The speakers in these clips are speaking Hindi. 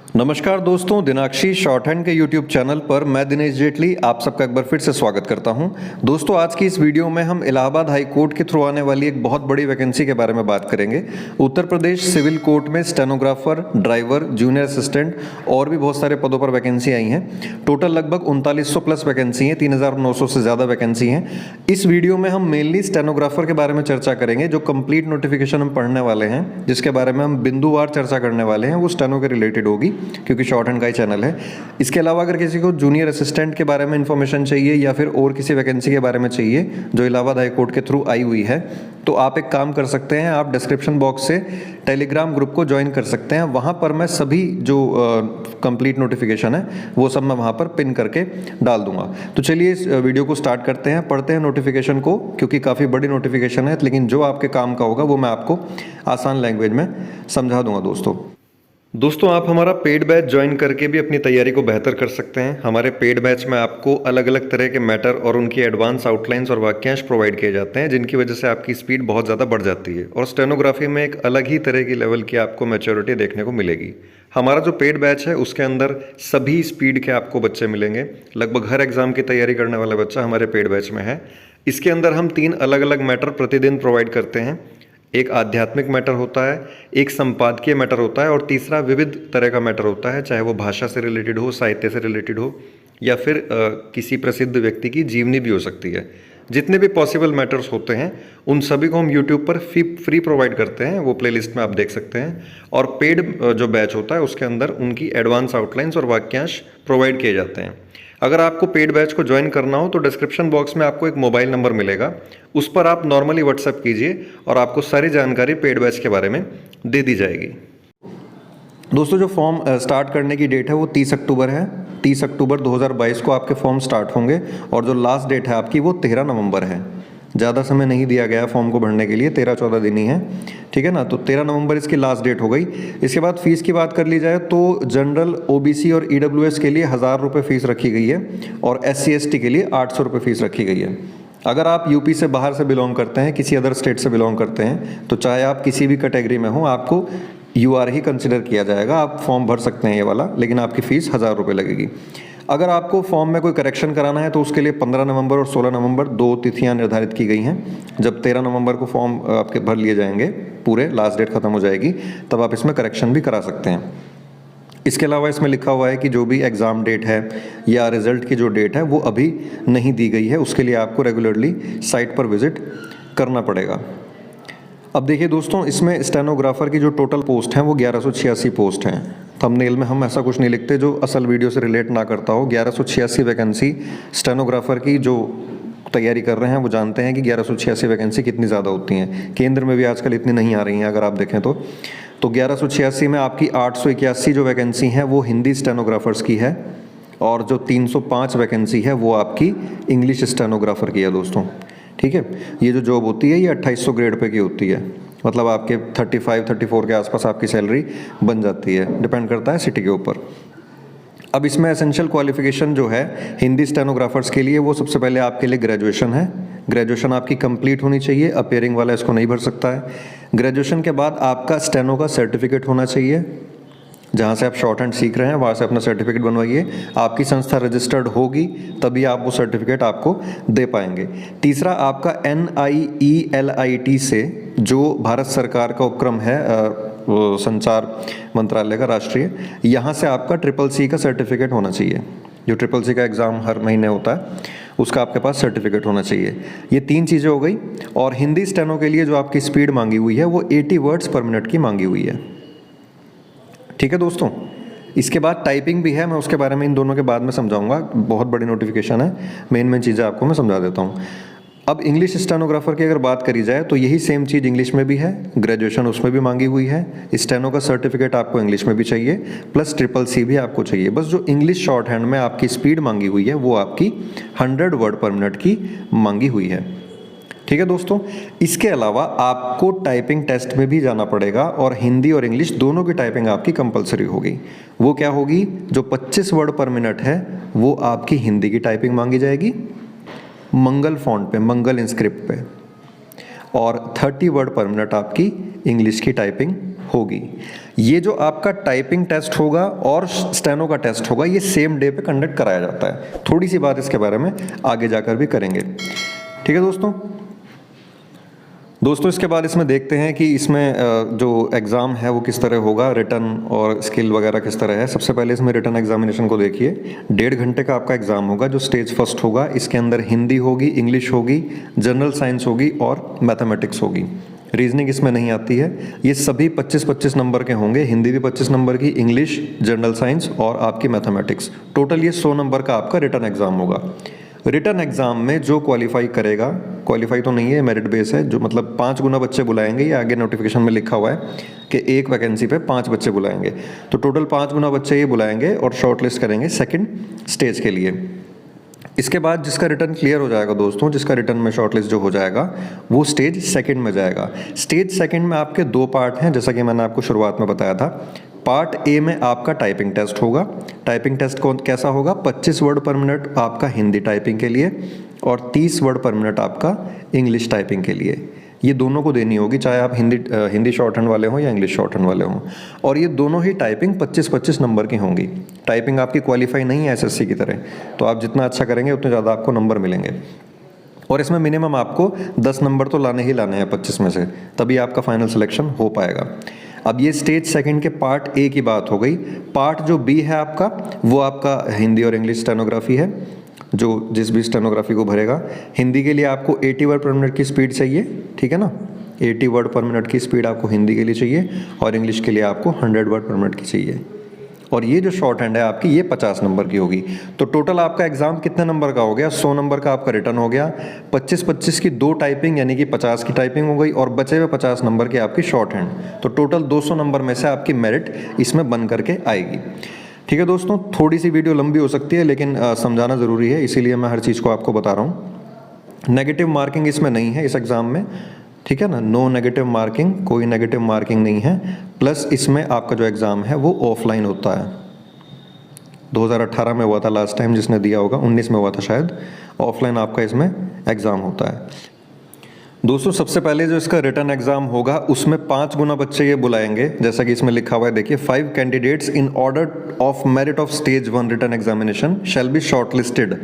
नमस्कार दोस्तों, दिनाक्षी शॉर्ट हैंड के यूट्यूब चैनल पर मैं दिनेश जेटली आप सबका एक बार फिर से स्वागत करता हूं। दोस्तों, आज की इस वीडियो में हम इलाहाबाद हाई कोर्ट के थ्रू आने वाली एक बहुत बड़ी वैकेंसी के बारे में बात करेंगे। उत्तर प्रदेश सिविल कोर्ट में स्टेनोग्राफर, ड्राइवर, जूनियर असिस्टेंट और भी बहुत सारे पदों पर वैकेंसी आई हैं। टोटल लगभग 3900 प्लस वैकेंसी हैं, 3900 से ज़्यादा वैकेंसी हैं। इस वीडियो में हम मेनली स्टेनोग्राफर के बारे में चर्चा करेंगे, जो कंप्लीट नोटिफिकेशन हम पढ़ने वाले हैं, जिसके बारे में हम बिंदुवार चर्चा करने वाले हैं, वो स्टेनो के रिलेटेड होगी क्योंकि शॉर्ट हैंड का ही चैनल है। इसके अलावा अगर किसी को जूनियर असिस्टेंट के बारे में इंफॉर्मेशन चाहिए या फिर और किसी वैकेंसी के बारे में चाहिए जो इलाहाबाद हाई कोर्ट के थ्रू आई हुई है, तो आप एक काम कर सकते हैं, आप डिस्क्रिप्शन बॉक्स से टेलीग्राम ग्रुप को ज्वाइन कर सकते हैं। वहाँ पर मैं सभी जो कंप्लीट नोटिफिकेशन है वो सब मैं वहाँ पर पिन करके डाल दूंगा। तो चलिए इस वीडियो को स्टार्ट करते हैं, पढ़ते हैं नोटिफिकेशन को, क्योंकि काफ़ी बड़ी नोटिफिकेशन है, लेकिन जो आपके काम का होगा वो मैं आपको आसान लैंग्वेज में समझा दूंगा। दोस्तों आप हमारा पेड बैच ज्वाइन करके भी अपनी तैयारी को बेहतर कर सकते हैं। हमारे पेड बैच में आपको अलग अलग तरह के मैटर और उनकी एडवांस आउटलाइंस और वाक्यांश प्रोवाइड किए जाते हैं, जिनकी वजह से आपकी स्पीड बहुत ज़्यादा बढ़ जाती है और स्टेनोग्राफी में एक अलग ही तरह की लेवल की आपको मैच्योरिटी देखने को मिलेगी। हमारा जो पेड बैच है उसके अंदर सभी स्पीड के आपको बच्चे मिलेंगे। लगभग हर एग्जाम की तैयारी करने वाला बच्चा हमारे पेड बैच में है। इसके अंदर हम 3 अलग अलग मैटर प्रतिदिन प्रोवाइड करते हैं। एक आध्यात्मिक मैटर होता है, एक संपादकीय मैटर होता है और तीसरा विविध तरह का मैटर होता है, चाहे वो भाषा से रिलेटेड हो, साहित्य से रिलेटेड हो या फिर किसी प्रसिद्ध व्यक्ति की जीवनी भी हो सकती है। जितने भी पॉसिबल मैटर्स होते हैं उन सभी को हम यूट्यूब पर फ्री प्रोवाइड करते हैं, वो प्लेलिस्ट में आप देख सकते हैं। और पेड जो बैच होता है उसके अंदर उनकी एडवांस आउटलाइंस और वाक्यांश प्रोवाइड किए जाते हैं। अगर आपको पेड बैच को ज्वाइन करना हो तो डिस्क्रिप्शन बॉक्स में आपको एक मोबाइल नंबर मिलेगा, उस पर आप नॉर्मली व्हाट्सएप कीजिए और आपको सारी जानकारी पेड बैच के बारे में दे दी जाएगी। दोस्तों, जो फॉर्म स्टार्ट करने की डेट है वो 30 अक्टूबर है। 30 अक्टूबर 2022 को आपके फॉर्म स्टार्ट होंगे और जो लास्ट डेट है आपकी वो 13 नवंबर है। ज़्यादा समय नहीं दिया गया फॉर्म को भरने के लिए, 13-14 दिन ही है, ठीक है ना। तो 13 नवंबर इसकी लास्ट डेट हो गई। इसके बाद फीस की बात कर ली जाए तो जनरल, ओबीसी और ईडब्ल्यूएस के लिए 1000 रुपये फीस रखी गई है और SC ST के लिए 800 रुपये फीस रखी गई है। अगर आप यूपी से बाहर से बिलोंग करते हैं, किसी अदर स्टेट से बिलोंग करते हैं, तो चाहे आप किसी भी कैटेगरी में हो, आपको UR ही कंसिडर किया जाएगा। आप फॉर्म भर सकते हैं ये वाला, लेकिन आपकी फ़ीस 1000 रुपये लगेगी। अगर आपको फॉर्म में कोई करेक्शन कराना है तो उसके लिए 15 नवंबर और 16 नवंबर 2 तिथियां निर्धारित की गई हैं। जब 13 नवंबर को फॉर्म आपके भर लिए जाएंगे, पूरे लास्ट डेट खत्म हो जाएगी, तब आप इसमें करेक्शन भी करा सकते हैं। इसके अलावा इसमें लिखा हुआ है कि जो भी एग्ज़ाम डेट है या रिज़ल्ट की जो डेट है वो अभी नहीं दी गई है, उसके लिए आपको रेगुलरली साइट पर विज़िट करना पड़ेगा। अब देखिए दोस्तों, इसमें स्टेनोग्राफर की जो टोटल पोस्ट हैं वो 1186 पोस्ट हैं। थंबनेल में हम ऐसा कुछ नहीं लिखते जो असल वीडियो से रिलेट ना करता हो। 1186 वैकेंसी स्टेनोग्राफर की जो तैयारी कर रहे हैं वो जानते हैं कि 1186 वैकेंसी कितनी ज़्यादा होती हैं। केंद्र में भी आजकल इतनी नहीं आ रही हैं अगर आप देखें तो 1186 में आपकी 881 जो वैकेंसी हैं वो हिंदी स्टेनोग्राफर्स की है और जो 305 वैकेंसी है वो आपकी इंग्लिश स्टेनोग्राफर की है दोस्तों, ठीक है। ये जो जॉब होती है ये 2800 ग्रेड पे की होती है, मतलब आपके 35-34 के आसपास आपकी सैलरी बन जाती है, डिपेंड करता है सिटी के ऊपर। अब इसमें एसेंशियल क्वालिफिकेशन जो है हिंदी स्टेनोग्राफर्स के लिए, वो सबसे पहले आपके लिए ग्रेजुएशन है। ग्रेजुएशन आपकी कंप्लीट होनी चाहिए, अपीयरिंग वाला इसको नहीं भर सकता है। ग्रेजुएशन के बाद आपका स्टेनो का सर्टिफिकेट होना चाहिए, जहाँ से आप शॉर्ट हैंड सीख रहे हैं वहाँ से अपना सर्टिफिकेट बनवाइए। आपकी संस्था रजिस्टर्ड होगी तभी आप वो सर्टिफिकेट आपको दे पाएंगे। तीसरा, आपका NIELIT से, जो भारत सरकार का उपक्रम है, संचार मंत्रालय का राष्ट्रीय, यहाँ से आपका CCC का सर्टिफिकेट होना चाहिए। जो CCC का एग्ज़ाम हर महीने होता है उसका आपके पास सर्टिफिकेट होना चाहिए। ये 3 चीज़ें हो गई। और हिंदी स्टेनो के लिए जो आपकी स्पीड मांगी हुई है वो 80 वर्ड्स पर मिनट की मांगी हुई है, ठीक है दोस्तों। इसके बाद टाइपिंग भी है, मैं उसके बारे में इन दोनों के बाद में समझाऊंगा, बहुत बड़ी नोटिफिकेशन है, मेन चीज़ें आपको मैं समझा देता हूँ। अब इंग्लिश स्टेनोग्राफर की अगर बात करी जाए तो यही सेम चीज़ इंग्लिश में भी है, ग्रेजुएशन उसमें भी मांगी हुई है, स्टेनो का सर्टिफिकेट आपको इंग्लिश में भी चाहिए, प्लस CCC भी आपको चाहिए। बस जो इंग्लिश शॉर्ट हैंड में आपकी स्पीड मांगी हुई है वो आपकी 100 वर्ड पर मिनट की मांगी हुई है, ठीक है दोस्तों। इसके अलावा आपको टाइपिंग टेस्ट में भी जाना पड़ेगा और हिंदी और इंग्लिश दोनों की टाइपिंग आपकी कंपलसरी होगी। वो क्या होगी, जो 25 वर्ड पर मिनट है वो आपकी हिंदी की टाइपिंग मांगी जाएगी, मंगल फॉन्ट पे, मंगल इंस्क्रिप्ट पे, और 30 वर्ड पर मिनट आपकी इंग्लिश की टाइपिंग होगी। ये जो आपका टाइपिंग टेस्ट होगा और स्टेनो का टेस्ट होगा, ये सेम डे पे कंडक्ट कराया जाता है। थोड़ी सी बात इसके बारे में आगे जाकर भी करेंगे। ठीक है दोस्तों इसके बाद इसमें देखते हैं कि इसमें जो एग्ज़ाम है वो किस तरह होगा, रिटन और स्किल वगैरह किस तरह है। सबसे पहले इसमें रिटन एग्जामिनेशन को देखिए। 1.5 घंटे का आपका एग्ज़ाम होगा जो स्टेज फर्स्ट होगा। इसके अंदर हिंदी होगी, इंग्लिश होगी, जनरल साइंस होगी और मैथमेटिक्स होगी। रीजनिंग इसमें नहीं आती है। ये सभी 25-25 नंबर के होंगे। हिंदी भी 25 नंबर की, इंग्लिश, जनरल साइंस और आपकी मैथमेटिक्स। टोटल ये 100 नंबर का आपका रिटन एग्ज़ाम होगा। रिटन एग्जाम में जो क्वालिफाई करेगा, क्वालिफाई तो नहीं है, मेरिट बेस है, जो मतलब 5 गुना बच्चे बुलाएंगे। ये आगे नोटिफिकेशन में लिखा हुआ है कि एक वैकेंसी पे 5 बच्चे बुलाएंगे, तो टोटल 5 गुना बच्चे ये बुलाएंगे और शॉर्टलिस्ट करेंगे सेकंड स्टेज के लिए। इसके बाद जिसका रिटर्न क्लियर हो जाएगा दोस्तों, जिसका रिटर्न में शॉर्टलिस्ट जो हो जाएगा, वो स्टेज सेकंड में जाएगा। स्टेज सेकंड में आपके 2 पार्ट हैं, जैसा कि मैंने आपको शुरुआत में बताया था। पार्ट ए में आपका टाइपिंग टेस्ट होगा। टाइपिंग टेस्ट कौन कैसा होगा? 25 वर्ड पर मिनट आपका हिंदी टाइपिंग के लिए और 30 वर्ड पर मिनट आपका इंग्लिश टाइपिंग के लिए। ये दोनों को देनी होगी, चाहे आप हिंदी शॉर्ट हैंड वाले हों या इंग्लिश शॉर्ट हैंड वाले हों। और ये दोनों ही टाइपिंग 25-25 नंबर की होंगी। टाइपिंग आपकी क्वालिफाई नहीं है एसएससी की तरह, तो आप जितना अच्छा करेंगे उतने ज़्यादा आपको नंबर मिलेंगे। और इसमें मिनिमम आपको 10 नंबर तो लाने ही लाने हैं 25 में से, तभी आपका फाइनल सिलेक्शन हो पाएगा। अब ये स्टेज सेकंड के पार्ट ए की बात हो गई। पार्ट जो बी है आपका, वो आपका हिंदी और इंग्लिश स्टेनोग्राफी है। जो जिस भी स्टेनोग्राफी को भरेगा, हिंदी के लिए आपको 80 वर्ड पर मिनट की स्पीड चाहिए, ठीक है ना। 80 वर्ड पर मिनट की स्पीड आपको हिंदी के लिए चाहिए और इंग्लिश के लिए आपको 100 वर्ड पर मिनट की चाहिए। और ये जो शॉर्ट हैंड है आपकी, ये 50 नंबर की होगी। तो टोटल आपका एग्जाम कितने नंबर का हो गया? 100 नंबर का आपका रिटर्न हो गया। 25-25 की 2 टाइपिंग यानी कि 50 की टाइपिंग हो गई और बचे हुए 50 नंबर की आपकी शॉर्ट हैंड। तो टोटल 200 नंबर में से आपकी मेरिट इसमें बन करके आएगी। ठीक है दोस्तों, थोड़ी सी वीडियो लंबी हो सकती है, लेकिन समझाना ज़रूरी है, इसीलिए मैं हर चीज़ को आपको बता रहा हूँ। नेगेटिव मार्किंग इसमें नहीं है इस एग्ज़ाम में, ठीक है ना। नो नेगेटिव मार्किंग, कोई नेगेटिव मार्किंग नहीं है। प्लस इसमें आपका जो एग्ज़ाम है वो ऑफलाइन होता है। 2018 में हुआ था लास्ट टाइम, जिसने दिया होगा 19 में हुआ था शायद। ऑफलाइन आपका इसमें एग्ज़ाम होता है। दोस्तों सबसे पहले जो इसका रिटन एग्जाम होगा उसमें 5 गुना बच्चे ये बुलाएंगे, जैसा कि इसमें लिखा हुआ है, देखिए 5 candidates in order of merit of stage 1 written examination shall be shortlisted.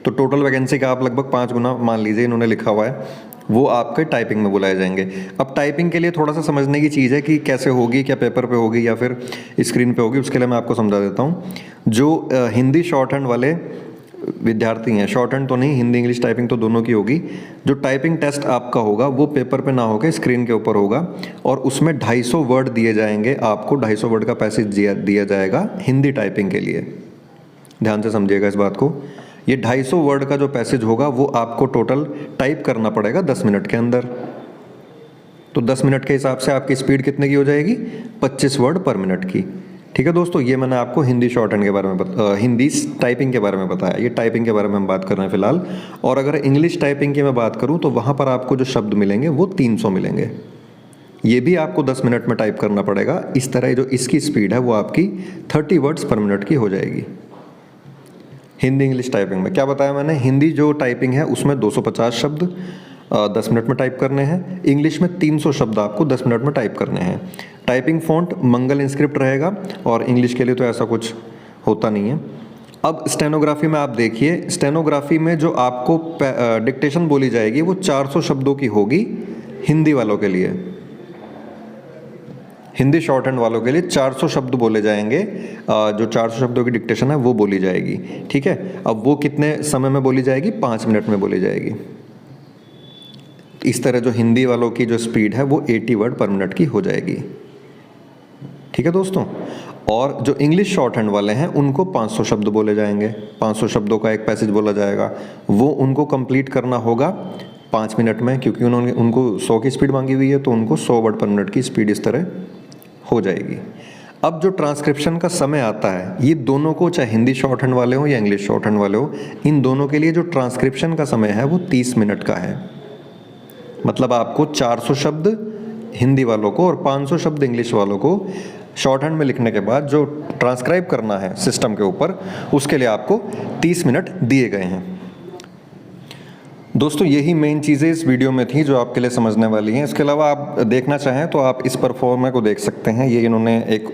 तो टोटल वैकेंसी का आप लगभग 5 गुना मान लीजिए, इन्होंने लिखा हुआ है, वो आपके टाइपिंग में बुलाए जाएंगे। अब टाइपिंग के लिए थोड़ा सा समझने की चीज़ है कि कैसे होगी, क्या पेपर पे होगी या फिर स्क्रीन पे होगी, उसके लिए मैं आपको समझा देता हूँ। जो हिंदी शॉर्ट हैंड वाले विद्यार्थी हैं, शॉर्ट हैंड तो नहीं, हिंदी इंग्लिश टाइपिंग तो दोनों की होगी। जो टाइपिंग टेस्ट आपका होगा वो पेपर पे ना होकर स्क्रीन के ऊपर होगा और उसमें 250 वर्ड दिए जाएंगे आपको। 250 वर्ड का पैसेज दिया जाएगा हिंदी टाइपिंग के लिए। ध्यान से समझिएगा इस बात को। ये 250 वर्ड का जो पैसेज होगा वो आपको टोटल टाइप करना पड़ेगा 10 मिनट के अंदर। तो 10 मिनट के हिसाब से आपकी स्पीड कितने की हो जाएगी? 25 वर्ड पर मिनट की। ठीक है दोस्तों, ये मैंने आपको हिंदी शॉर्ट हैंड के बारे में हिंदी टाइपिंग के बारे में बताया। ये टाइपिंग के बारे में हम बात कर रहे हैं फिलहाल। और अगर इंग्लिश टाइपिंग की मैं बात करूं तो वहाँ पर आपको जो शब्द मिलेंगे वो 300 मिलेंगे। ये भी आपको 10 मिनट में टाइप करना पड़ेगा। इस तरह जो इसकी स्पीड है वो आपकी 30 वर्ड्स पर मिनट की हो जाएगी। हिंदी इंग्लिश टाइपिंग में क्या बताया मैंने? हिंदी जो टाइपिंग है उसमें 250 शब्द 10 मिनट में टाइप करने हैं। इंग्लिश में 300 शब्द आपको 10 मिनट में टाइप करने हैं। टाइपिंग फ़ॉन्ट मंगल इंस्क्रिप्ट रहेगा और इंग्लिश के लिए तो ऐसा कुछ होता नहीं है। अब स्टेनोग्राफी में आप देखिए, स्टेनोग्राफी में जो आपको डिक्टेशन बोली जाएगी वो 400 शब्दों की होगी हिंदी वालों के लिए। हिंदी शॉर्ट हैंड वालों के लिए 400 शब्द बोले जाएंगे। जो 400 शब्दों की डिक्टेशन है वो बोली जाएगी, ठीक है। अब वो कितने समय में बोली जाएगी? 5 मिनट में बोली जाएगी। इस तरह जो हिंदी वालों की जो स्पीड है वो 80 वर्ड पर मिनट की हो जाएगी, ठीक है दोस्तों। और जो इंग्लिश शॉर्ट हैंड वाले हैं उनको 500 शब्द बोले जाएंगे। 500 शब्दों का एक पैसेज बोला जाएगा, वो उनको कंप्लीट करना होगा 5 मिनट में, क्योंकि उनको 100 की स्पीड मांगी हुई है, तो उनको 100 वर्ड पर मिनट की स्पीड इस तरह हो जाएगी। अब जो ट्रांसक्रिप्शन का समय आता है, ये दोनों को, चाहे हिंदी शॉर्ट हैंड वाले हो या इंग्लिश शॉर्ट हैंड वाले हो, इन दोनों के लिए जो ट्रांसक्रिप्शन का समय है वो 30 मिनट का है। मतलब आपको 400 शब्द हिंदी वालों को और 500 शब्द इंग्लिश वालों को शॉर्ट हैंड में लिखने के बाद जो ट्रांसक्राइब करना है सिस्टम के ऊपर, उसके लिए आपको 30 मिनट दिए गए हैं। दोस्तों यही मेन चीज़ें इस वीडियो में थी जो आपके लिए समझने वाली हैं। इसके अलावा आप देखना चाहें तो आप इस परफॉर्मा को देख सकते हैं। ये इन्होंने एक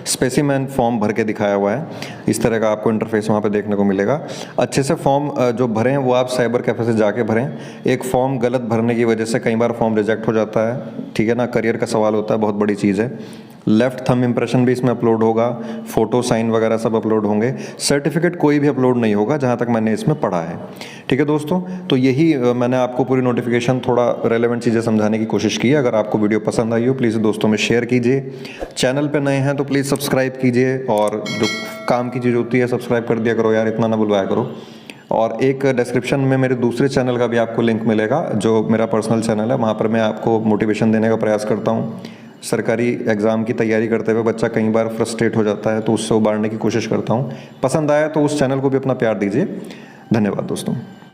स्पेसिमेन फॉर्म भर के दिखाया हुआ है। इस तरह का आपको इंटरफेस वहाँ पे देखने को मिलेगा। अच्छे से फॉर्म जो भरें वो आप साइबर कैफे से जाके भरें। एक फॉर्म गलत भरने की वजह से कई बार फॉर्म रिजेक्ट हो जाता है, ठीक है ना। करियर का सवाल होता है, बहुत बड़ी चीज़ है। लेफ्ट थंब इंप्रेशन भी इसमें अपलोड होगा, फोटो साइन वगैरह सब अपलोड होंगे। सर्टिफिकेट कोई भी अपलोड नहीं होगा जहाँ तक मैंने इसमें पढ़ा है, ठीक है दोस्तों। तो यही मैंने आपको पूरी नोटिफिकेशन थोड़ा रेलेवेंट चीज़ें समझाने की कोशिश की है। अगर आपको वीडियो पसंद आई हो प्लीज़ दोस्तों में शेयर कीजिए। चैनल पे नए हैं तो प्लीज़ सब्सक्राइब कीजिए, और जो काम की चीज़ होती है सब्सक्राइब कर दिया करो यार, इतना ना बुलवाया करो। और एक डिस्क्रिप्शन में मेरे दूसरे चैनल का भी आपको लिंक मिलेगा, जो मेरा पर्सनल चैनल है। वहाँ पर मैं आपको मोटिवेशन देने का प्रयास करता हूँ। सरकारी एग्ज़ाम की तैयारी करते हुए बच्चा कई बार फ्रस्ट्रेट हो जाता है, तो उससे उबारने की कोशिश करता हूँ। पसंद आया तो उस चैनल को भी अपना प्यार दीजिए। धन्यवाद दोस्तों।